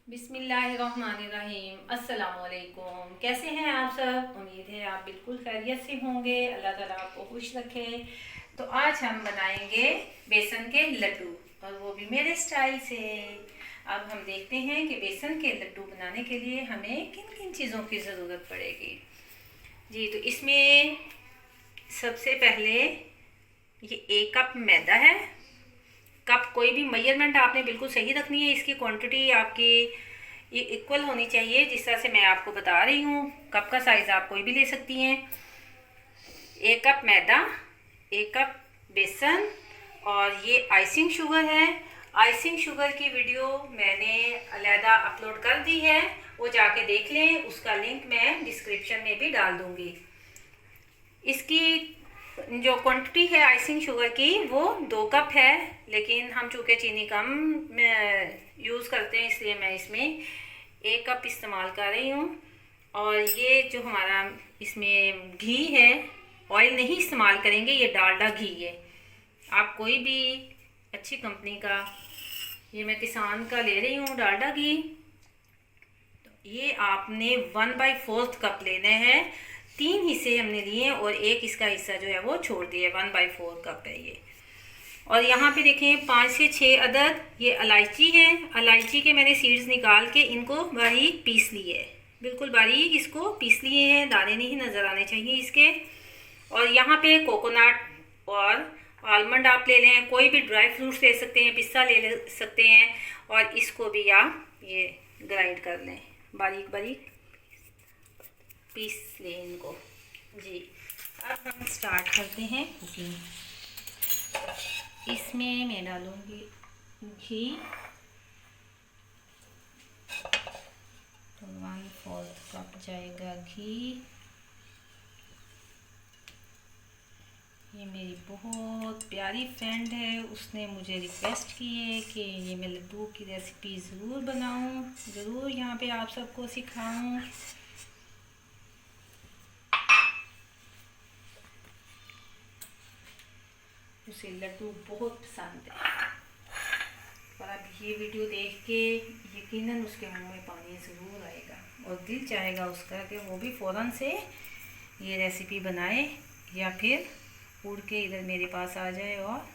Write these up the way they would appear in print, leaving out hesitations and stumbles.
बिस्मिल्लाहिर्रहमानिर्रहीम। अस्सलामुअलैकुम। कैसे हैं आप सब? उम्मीद है आप बिल्कुल खैरियत से होंगे। अल्लाह ताला आपको खुश रखे। तो आज हम बनाएंगे बेसन के लड्डू, और वो भी मेरे स्टाइल से। अब हम देखते हैं कि बेसन के लड्डू बनाने के लिए हमें किन किन चीज़ों की ज़रूरत पड़ेगी। जी, तो इसमें सबसे पहले ये 1 कप मैदा है। कप कोई भी मेजरमेंट आपने बिल्कुल सही रखनी है। इसकी क्वांटिटी आपकी ये इक्वल होनी चाहिए, जिस तरह से मैं आपको बता रही हूँ। कप का साइज़ आप कोई भी ले सकती हैं। 1 कप मैदा, 1 कप बेसन, और ये आइसिंग शुगर है। आइसिंग शुगर की वीडियो मैंने अलहदा अपलोड कर दी है, वो जाके देख लें। उसका लिंक मैं डिस्क्रिप्शन में भी डाल दूँगी। इसकी जो क्वांटिटी है आइसिंग शुगर की वो 2 कप है, लेकिन हम चूँकि चीनी कम यूज़ करते हैं इसलिए मैं इसमें 1 कप इस्तेमाल कर रही हूँ। और ये जो हमारा इसमें घी है, ऑयल नहीं इस्तेमाल करेंगे, ये डालडा घी है। आप कोई भी अच्छी कंपनी का, ये मैं किसान का ले रही हूँ डालडा घी। तो ये आपने 1/4 कप लेना है। 3 हिस्से हमने लिए और एक इसका हिस्सा जो है वो छोड़ दिया। 1/4 कप है ये। और यहाँ पे देखें 5 से 6 अदद ये इलायची है। इलायची के मैंने सीड्स निकाल के इनको बारीक पीस लिए है, बिल्कुल बारीक इसको पीस लिए हैं, दाने नहीं नज़र आने चाहिए इसके। और यहाँ पे कोकोनट और आलमंड आप ले लें, कोई भी ड्राई फ्रूट्स ले सकते हैं, पिस्ता ले सकते हैं, और इसको भी आप ये ग्राइंड कर लें, बारीक बारीक पीस लें इनको। जी, अब हम स्टार्ट करते हैं कुकिंग। इसमें मैं डालूँगी घी, तो 1/4 कप जाएगा घी। ये मेरी बहुत प्यारी फ्रेंड है, उसने मुझे रिक्वेस्ट की है कि ये मैं लड्डू की रेसिपी ज़रूर बनाऊं, ज़रूर यहाँ पे आप सबको सिखाऊं। उसे लड्डू बहुत पसंद है, और अब ये वीडियो देख के यकीनन उसके मुंह में पानी ज़रूर आएगा और दिल चाहेगा उसका कि वो भी फ़ौरन से ये रेसिपी बनाए, या फिर उड़ के इधर मेरे पास आ जाए और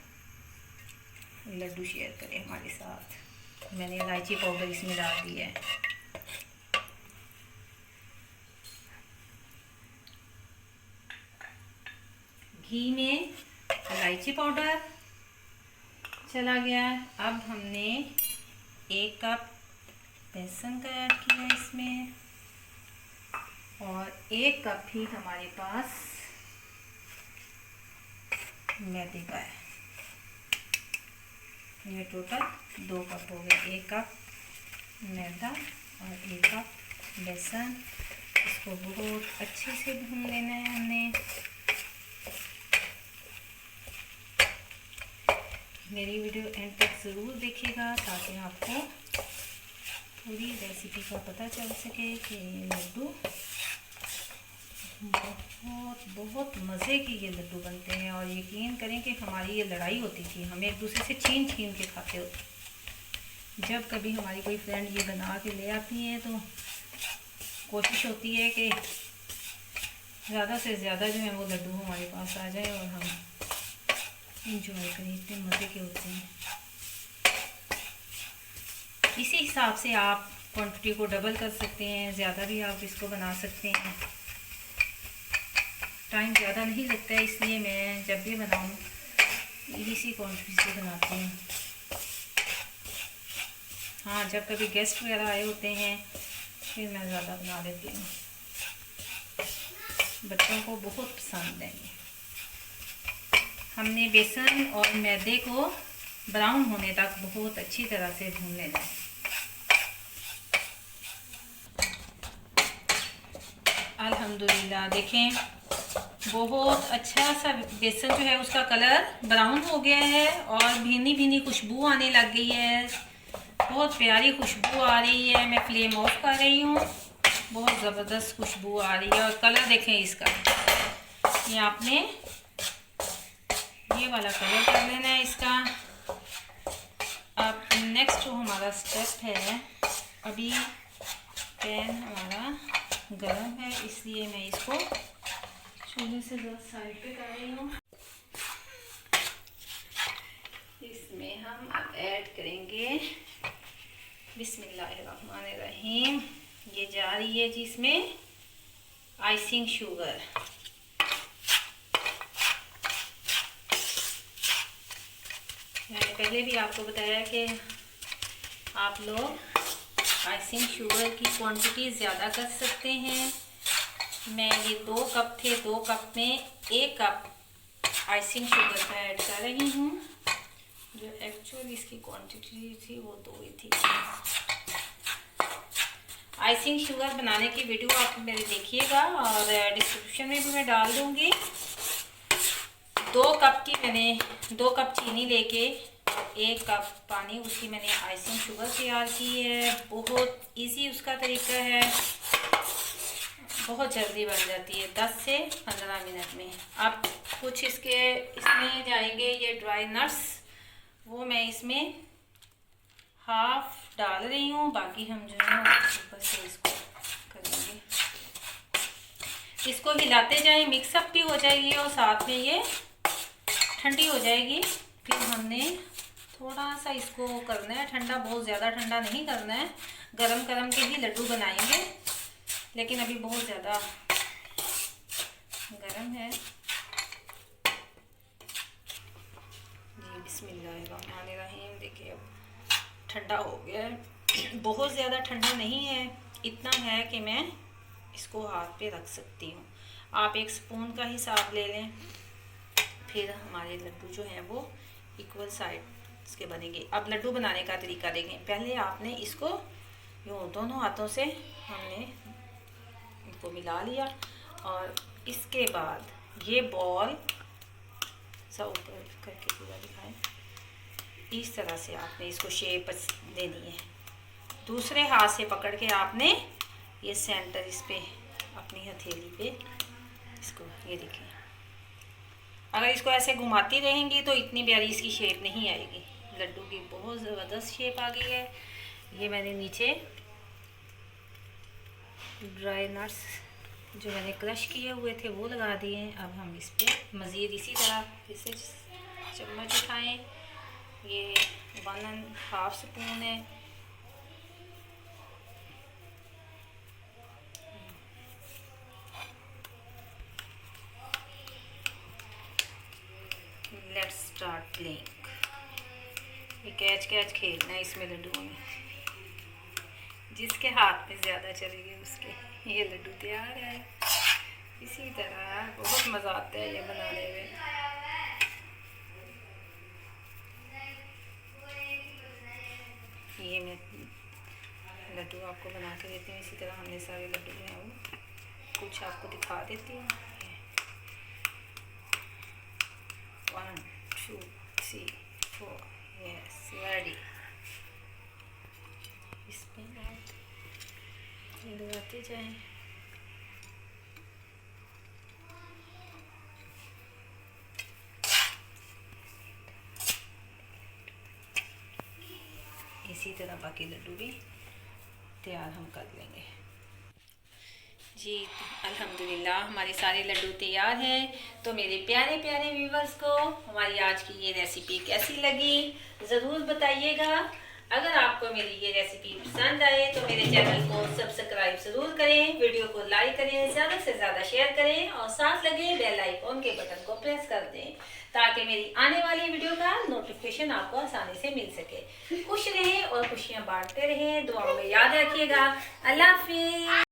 लड्डू शेयर करे हमारे साथ। मैंने इलायची पाउडर इसमें डाल दिया है। घी में इलायची पाउडर चला गया। अब हमने 1 कप बेसन का ऐड किया इसमें, और 1 कप ही हमारे पास मैदे का है। ये टोटल 2 कप हो गए। 1 कप मैदा और 1 कप बेसन। इसको बहुत अच्छे से भून लेना है हमने। मेरी वीडियो एंड तक ज़रूर देखिएगा ताकि आपको पूरी रेसिपी का पता चल सके कि ये लड्डू बहुत बहुत मज़े के ये लड्डू बनते हैं। और यकीन करें कि हमारी ये लड़ाई होती थी, हम एक दूसरे से छीन छीन के खाते होते। जब कभी हमारी कोई फ्रेंड ये बना के ले आती है तो कोशिश होती है कि ज़्यादा से ज़्यादा जो है वो लड्डू हमारे पास आ जाए और हम इंजॉय करें। इतने मज़े के होते हैं। इसी हिसाब से आप क्वांटिटी को डबल कर सकते हैं, ज़्यादा भी आप इसको बना सकते हैं। टाइम ज़्यादा नहीं लगता है, इसलिए मैं जब भी बनाऊँ इसी क्वांटिटी से बनाती हूँ। हाँ, जब कभी गेस्ट वगैरह आए होते हैं फिर मैं ज़्यादा बना लेती हूँ। बच्चों को बहुत पसंद है ये। हमने बेसन और मैदे को ब्राउन होने तक बहुत अच्छी तरह से भून लेना है। अल्हम्दुलिल्लाह देखें, बहुत अच्छा सा बेसन जो है उसका कलर ब्राउन हो गया है और भीनी भीनी खुशबू आने लग गई है। बहुत प्यारी खुशबू आ रही है। मैं फ्लेम ऑफ कर रही हूँ। बहुत ज़बरदस्त खुशबू आ रही है और कलर देखें इसका। ये आपने ये वाला कलर कर लेना है इसका। अब नेक्स्ट जो हमारा स्टेप है अभी पैन हमारा गरम है, इसलिए मैं इसको चूल्हे से जरा साइड पे कर रही हूँ। इसमें हम अब ऐड करेंगे बिस्मिल्लाहिर्रहमानिर्रहीम। ये जा रही है जी इसमें आइसिंग शुगर। मैंने पहले भी आपको बताया कि आप लोग आइसिंग शुगर की क्वांटिटी ज़्यादा कर सकते हैं। मैं ये 2 कप थे, 2 कप में 1 कप आइसिंग शुगर का ऐड कर रही हूँ। जो एक्चुअली इसकी क्वांटिटी थी वो 2 ही थी। आइसिंग शुगर बनाने की वीडियो आप मेरी देखिएगा और डिस्क्रिप्शन में भी मैं डाल दूँगी। 2 कप की मैंने 2 कप चीनी लेके 1 कप पानी, उसकी मैंने आइसिंग शुगर तैयार की है। बहुत इजी उसका तरीका है, बहुत जल्दी बन जाती है, 10 से 15 मिनट में। अब कुछ इसमें जाएंगे ये ड्राई नट्स, वो मैं इसमें हाफ डाल रही हूँ, बाकी हम जो है ऊपर से इसको करेंगे। इसको हिलाते जाएं, मिक्सअप भी हो जाएगी और साथ में ये ठंडी हो जाएगी। फिर हमने थोड़ा सा इसको करना है ठंडा, बहुत ज़्यादा ठंडा नहीं करना है। गरम गरम के ही लड्डू बनाएंगे, लेकिन अभी बहुत ज़्यादा गरम है। जी बिस्मिल्लाहिर्रहमानिर्रहीम। देखिए अब ठंडा हो गया है, बहुत ज़्यादा ठंडा नहीं है, इतना है कि मैं इसको हाथ पे रख सकती हूँ। आप 1 स्पून का हिसाब ले लें, फिर हमारे लड्डू जो हैं वो इक्वल साइड्स के बनेंगे। अब लड्डू बनाने का तरीका देखें। पहले आपने इसको यूँ दोनों हाथों से हमने इनको मिला लिया और इसके बाद ये बॉल सा ऊपर करके पूरा दिखाएं, इस तरह से आपने इसको शेप देनी है। दूसरे हाथ से पकड़ के आपने ये सेंटर इस पे अपनी हथेली पे इसको, ये देखिए, अगर इसको ऐसे घुमाती रहेंगी तो इतनी प्यारी इसकी शेप नहीं आएगी। लड्डू की बहुत ज़बरदस्त शेप आ गई है। ये मैंने नीचे ड्राई नट्स जो मैंने क्रश किए हुए थे वो लगा दिए हैं। अब हम इस पर मज़ीद इसी तरह फिर से चम्मच उठाएं। ये 1½ स्पून है। Let's start playing. ये कैच कैच खेलना है इसमें लड्डुओं में, जिसके हाथ में ज़्यादा चलेगी उसके। ये लड्डू तैयार है। इसी तरह बहुत मज़ा आता है ये बनाने में। ये मैं लड्डू आपको बना के देती हूँ। इसी तरह हमने सारे लड्डू जो हैं वो कुछ आपको दिखा देती हूँ। 1 2 3 4 यस रेडी। इसमें आप लगाते जाएं। इसी तरह बाकी लड्डू भी तैयार हम कर लेंगे। जी अल्हम्दुलिल्लाह हमारे सारे लड्डू तैयार हैं। तो मेरे प्यारे प्यारे व्यूवर्स को हमारी आज की ये रेसिपी कैसी लगी ज़रूर बताइएगा। अगर आपको मेरी ये रेसिपी पसंद आए तो मेरे चैनल को सब्सक्राइब ज़रूर करें, वीडियो को लाइक करें, ज़्यादा से ज़्यादा शेयर करें और साथ लगे बेल आइकॉन के बटन को प्रेस कर दें ताकि मेरी आने वाली वीडियो का नोटिफिकेशन आपको आसानी से मिल सके। खुश रहें और खुशियाँ बांटते रहें। दुआओं में याद रखिएगा। अल्लाह हाफिज़।